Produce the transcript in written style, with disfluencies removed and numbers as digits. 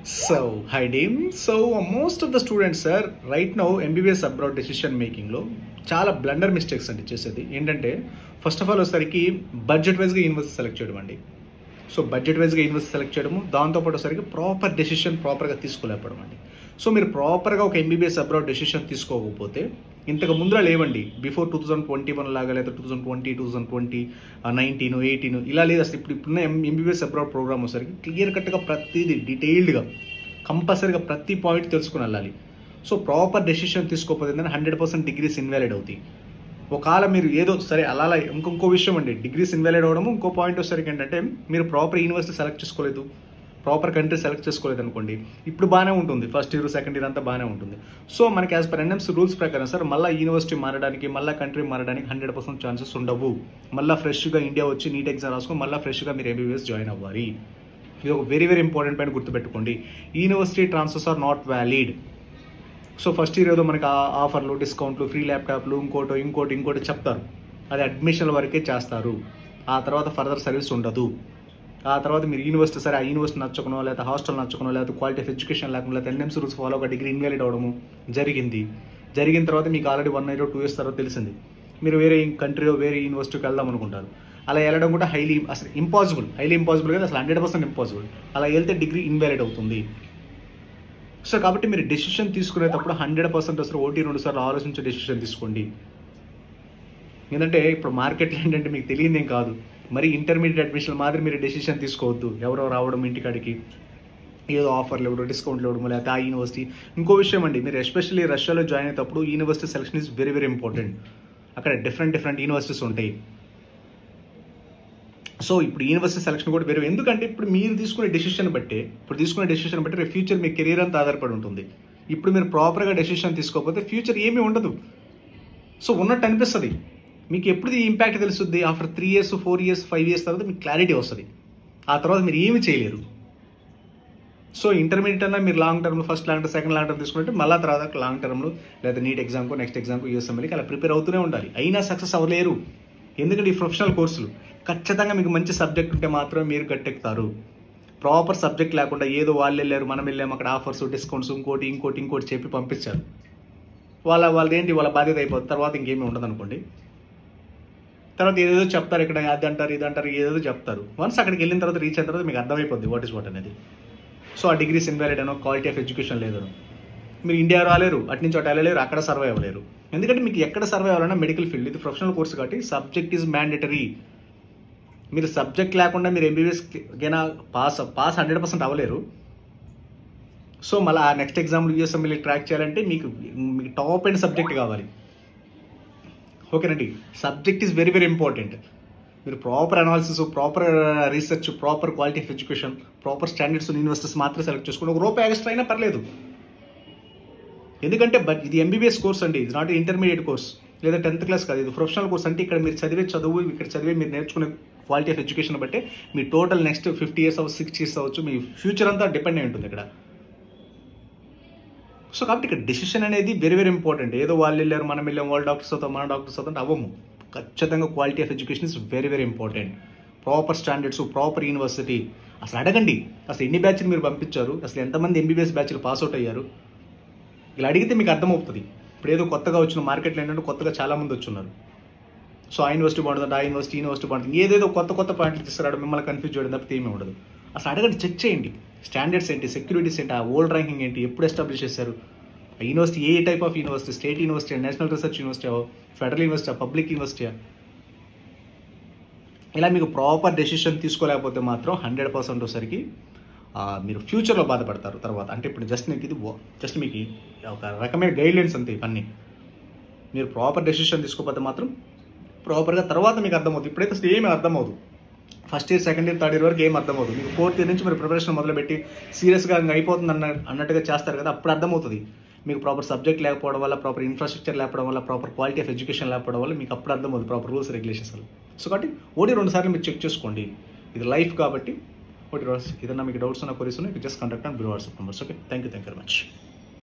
Hi Dean. Most of the students, sir, right now MBBS abroad decision making లో చాలా blunder mistakes అండి చేసేది ఏంటంటే ఫస్ట్ ఆఫ్ ఆల్ వచ్చేసరికి బడ్జెట్ వైజ్గా యూనివర్సిటీ సెలెక్ట్ చేయడం అండి. సో బడ్జెట్ వైజ్గా యూనివర్సిటీ సెలెక్ట్ చేయడము, దాంతోపాటు వచ్చేసరికి ప్రాపర్ డెసిషన్ ప్రాపర్గా తీసుకోలేకపోవడం అండి. సో మీరు ప్రాపర్గా ఒక MBBS అబ్రాడ్ డెసిషన్ తీసుకోకపోతే ఇంతకు ముందులో లేవండి, బిఫోర్ 2021 లాగా లేదా 2020, 2020, 19, 18 ఇలా లేదు. అసలు ఇప్పుడున్న MBBS అబ్రాడ్ ప్రోగ్రామ్ వచ్చేసరికి క్లియర్ కట్గా ప్రతిదీ డీటెయిల్డ్గా కంపల్సరీగా ప్రతి పాయింట్ తెలుసుకుని వెళ్ళాలి. సో ప్రాపర్ డెసిషన్ తీసుకోకపోతే 100% డిగ్రీస్ ఇన్వాలిడ్ అవుతాయి. ఒకవేళ మీరు ఏదో సరే అలా ఇంకో విషయం అండి, డిగ్రీస్ ఇన్వాలిడ్ అవ్వడము. ఇంకో పాయింట్ వచ్చేసరికి ఏంటంటే మీరు ప్రాపర్ యూనివర్సిటీ సెలెక్ట్ చేసుకోలేదు, ప్రాపర్ కంట్రీ సెలెక్ట్ చేసుకోలేదు అనుకోండి, ఇప్పుడు బాగానే ఉంటుంది, ఫస్ట్ ఇయర్ సెకండ్ ఇయర్ అంతా బాగానే ఉంటుంది. సో మనకి యాజ్ పర్ NMC రూల్స్ ప్రకారం సార్ మళ్ళీ యూనివర్సిటీ మారడానికి మళ్ళీ కంట్రీ మారడానికి 100% ఛాన్సెస్ ఉండవు. మళ్ళీ ఫ్రెష్గా ఇండియా వచ్చి నీట్ ఎగ్జామ్ రాసుకొని మళ్ళీ ఫ్రెష్గా మీరు MBBS జాయిన్ అవ్వాలి. ఇది ఒక వెరీ ఇంపార్టెంట్ పాయింట్ గుర్తుపెట్టుకోండి. University transfers are not valid. So first year ఏదో మనకి ఆఫర్లు, డిస్కౌంట్లు, ఫ్రీ ల్యాప్టాప్లు, ఇంకోటి చెప్తారు. అది అడ్మిషన్ల వరకే చేస్తారు. ఆ తర్వాత ఫర్దర్ సర్వీస్ ఉండదు. ఆ తర్వాత మీరు యూనివర్సిటీ సరే ఆ యూనివర్సిటీ నచ్చకనో లేదా హాస్టల్ నచ్చకనో లేదా క్వాలిటీ ఆఫ్ ఎడ్యుకేషన్ లేకుండా లేదా NMC రూల్స్ ఫాలో ఒక డిగ్రీ ఇన్వాలిడ్ అవడము జరిగిన తర్వాత మీకు ఆల్రెడీ 1 year 2 years తర్వాత తెలిసింది మీరు వేరే కంట్రీలో వేరే యూనివర్సిటీకి వెళ్దాం అనుకుంటారు. అలా వెళ్ళడం కూడా హైలీ ఇంపాసిబుల్ కదా, అసలు 100% ఇంపాసిబుల్. అలా వెళ్తే డిగ్రీ ఇన్వాలిడ్ అవుతుంది. సో కాబట్టి మీరు డెసిషన్ తీసుకునేటప్పుడు 100% అసలు 1-2 సార్లు ఆలోచించే డెసిషన్ తీసుకోండి. ఎందుకంటే ఇప్పుడు మార్కెట్లో ఏంటంటే మీకు తెలియదేం కాదు, మరి ఇంటర్మీడియట్ అడ్మిషన్ మాదిరి మీరు డెసిషన్ తీసుకోవద్దు. ఎవరో రావడం ఇంటికాడికి ఏదో ఆఫర్లు ఇవ్వడం, డిస్కౌంట్లు ఇవ్వడం, లేకపోతే ఆ యూనివర్సిటీ. ఇంకో విషయం అండి, మీరు ఎస్పెషల్లీ రష్యాలో జాయిన్ అయ్యేటప్పుడు university selection is very important. అక్కడ డిఫరెంట్ యూనివర్సిటీస్ ఉంటాయి. సో ఇప్పుడు యూనివర్సిటీ సెలక్షన్ కూడా వేరే, ఎందుకంటే ఇప్పుడు మీరు తీసుకునే డెసిషన్ బట్టి రేపు ఫ్యూచర్ మీ కెరీర్ అంతా ఆధారపడి ఉంటుంది. ఇప్పుడు మీరు ప్రాపర్గా డెసిషన్ తీసుకోకపోతే ఫ్యూచర్ ఏమీ ఉండదు. సో ఉన్నట్టు అనిపిస్తుంది మీకు. ఎప్పుడు ఈ ఇంపాక్ట్ తెలుస్తుంది ఆఫ్టర్ 3 years, 4 years, 5 years తర్వాత మీకు క్లారిటీ వస్తుంది. ఆ తర్వాత మీరు ఏమి చేయలేరు. సో ఇంటర్మీడియట్ అన్నా మీరు లాంగ్ టర్మ్లో first long term, second long term తీసుకుంటే మళ్ళీ తర్వాత లాంగ్ టర్మ్లో లేదా నీట్ ఎగ్జామ్కో నెక్స్ట్ ఎగ్జామ్కో USMLకి అలా ప్రిపేర్ అవుతూనే ఉండాలి. అయినా సక్సెస్ అవ్వలేరు. ఎందుకంటే ఈ ప్రొఫెషనల్ కోర్సులు ఖచ్చితంగా మీకు మంచి సబ్జెక్ట్ ఉంటే మాత్రమే మీరు గట్టెక్కుతారు. ప్రాపర్ సబ్జెక్ట్ లేకుండా ఏదో వాళ్ళు వెళ్ళారు మనం వెళ్ళాము అక్కడ ఆఫర్స్, డిస్కౌంట్స్, ఇంకోటి చెప్పి పంపించారు. వాళ్ళదేంటి వాళ్ళ బాధ్యత అయిపోతుంది. తర్వాత ఇంకేమీ ఉండదు అనుకోండి. తర్వాత ఏదేదో చెప్తారు, ఇక్కడ అది అంటారు ఇది అంటారు, ఏదేదో చెప్తారు. వన్స్ అక్కడికి వెళ్ళిన తర్వాత రీచ్ అయిన తర్వాత మీకు అర్థమైపోద్ది వాట్ ఈస్ వాట్ అనేది. సో ఆ డిగ్రీస్ ఇన్వాలిడ్ అనో, క్వాలిటీ ఆఫ్ ఎడ్యుకేషన్ లేదనో, మీరు ఇండియా రాలేరు, అటు నుంచి అటు వెళ్ళలేరు, అక్కడ సర్వే అవ్వలేరు. ఎందుకంటే మీకు ఎక్కడ సర్వే అవ్వాలన్నా మెడికల్ ఫీల్డ్, ఇది ప్రొఫెషనల్ కోర్స్ కాబట్టి సబ్జెక్ట్ ఈజ్ మ్యాండేటరీ. మీరు సబ్జెక్ట్ లేకుండా మీరు MBBS పాస్ 100% అవ్వలేరు. సో మళ్ళీ ఆ నెక్స్ట్ ఎగ్జామ్లు USMLE ట్రాక్ చేయాలంటే మీకు టాప్ అండ్ సబ్జెక్ట్ కావాలి. ఓకేనండి, సబ్జెక్ట్ ఈజ్ వెరీ ఇంపార్టెంట్. మీరు proper analysis, proper research, proper quality of education, proper standards universities మాత్రమే సెలెక్ట్ చేసుకోండి. ₹1 ఎక్స్ట్రా అయినా పర్లేదు. ఎందుకంటే ఇది MBBS కోర్స్ అండి, ఇది నాట్ ఇంటర్మీడియట్ కోర్స్ లేదా 10th class కాదు, ఇది ప్రొఫెషనల్ కోర్స్. అంటే ఇక్కడ మీరు చదివే చదువు, ఇక్కడ చదివే మీరు నేర్చుకునే క్వాలిటీ ఆఫ్ ఎడ్యుకేషన్ బట్టి మీ టోటల్ నెక్స్ట్ 50 years అవ్వచ్చు, 60 years అవ్వచ్చు, మీ ఫ్యూచర్ అంతా డిపెండ్ అయి ఉంటుంది ఇక్కడ. సో కాబట్టి ఇక్కడ డెసిషన్ అనేది వెరీ ఇంపార్టెంట్. ఏదో వాళ్ళు వెళ్ళారు మనం వెళ్ళాం, వాళ్ళ డాక్టర్స్ అవుతాం మన డాక్టర్స్ అవుతాం అవ్వము. ఖచ్చితంగా quality of education is very important. Proper standards, proper university. అసలు అడగండి, అసలు ఎన్ని బ్యాచ్లు మీరు పంపించారు, అసలు ఎంతమంది MBBS బ్యాచ్లు పాస్అవుట్ అయ్యారు, ఇలా అడిగితే మీకు అర్థమవుతుంది. ఇప్పుడు ఏదో కొత్తగా వచ్చిన మార్కెట్లో ఏంటంటే కొత్తగా చాలామంది వచ్చున్నారు. సో ఆ యూనివర్సిటీ బాగుంటుంది, ఆ యూనివర్సిటీ బాగుంటుంది, ఏదేదో కొత్త పాయింట్లు తీసుకురావడం, మిమ్మల్ని కన్ఫ్యూజ్ చేయడం తప్పితే ఏమీ ఉండదు. అసలు అడగండి, చెక్ చేయండి. స్టాండర్డ్స్ ఏంటి, సెక్యూరిటీస్ ఏంటి, ఆ ఓల్డ్ ర్యాంకింగ్ ఏంటి, ఎప్పుడు ఎస్టాబ్లిష్ చేశారు, ఆ university A type of university, state university, national research university, federal university, public university. ఇలా మీకు ప్రాపర్ డెసిషన్ తీసుకోలేకపోతే మాత్రం 100% వచ్చేసరికి మీరు ఫ్యూచర్లో బాధపడతారు తర్వాత. అంటే ఇప్పుడు జస్ట్ మీకు ఒక రకమైన గైడ్లైన్స్ అంతే ఇవన్నీ. మీరు ప్రాపర్ డెసిషన్ తీసుకోకపోతే మాత్రం ప్రాపర్గా తర్వాత మీకు అర్థమవుతుంది. ఇప్పుడైతే అసలు ఏమీ అర్థమవుతుంది. First year, second year, third year వరకు ఏం అర్థమవుతుంది. మీకు 4th year నుంచి మీరు ప్రిపరేషన్ మొదలుపెట్టి సీరియస్గా అయిపోతుంది అన్నట్టుగా చేస్తారు కదా, అప్పుడు అర్థమవుతుంది. మీకు ప్రాపర్ సబ్జెక్ట్ లేకపోవడం వల్ల, ప్రాపర్ ఇన్ఫ్రాస్ట్రక్చర్ లేకపోవడం వల్ల, ప్రాపర్ క్వాలిటీ ఆఫ్ ఎడ్యుకేషన్ లేకపోవడం వల్ల మీకు అప్పుడు అర్థమవుతుంది ప్రాపర్ రూల్స్, రెగ్యులేషన్స్ వల్ల. సో కాబట్టి 1-2 సార్లు మీరు చెక్ చేసుకోండి. ఇది లైఫ్ కాబట్టి 1-2 ఏదన్నా మీకు డౌట్స్ ఉన్న క్వరీస్ ఉన్నాయి, just contact on below WhatsApp numbers. Okay, thank you very much.